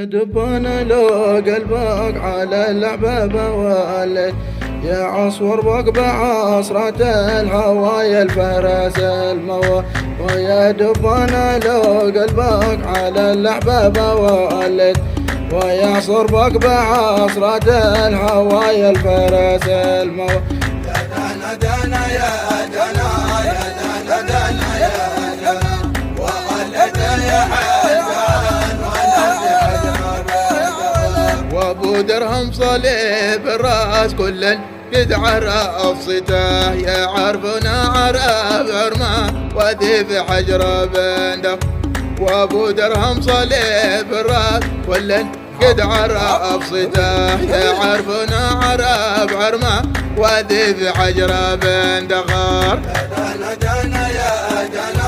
دبنا لو قلبك على اللعبة بولد، يا عصفور بق بعصرة الهوى الفرس الموى. ويا دبنا لو قلبك على اللعبة بولد، ويا عصفور بق بعصرة الهوى الفرس الموى. يا دنا دنا يا دنا يا دنا دنا يا دنا وخلت يا حسن وابو درهم صليب الراس كل قد عرف صيته، يا عرفنا عرف عرمه وذي في حجر بندق. وابو درهم صليب الراس كل قد عرف صيته، يا عرفنا عرف عرمه وذي في حجر بندق. يا دنا دنا يا دنا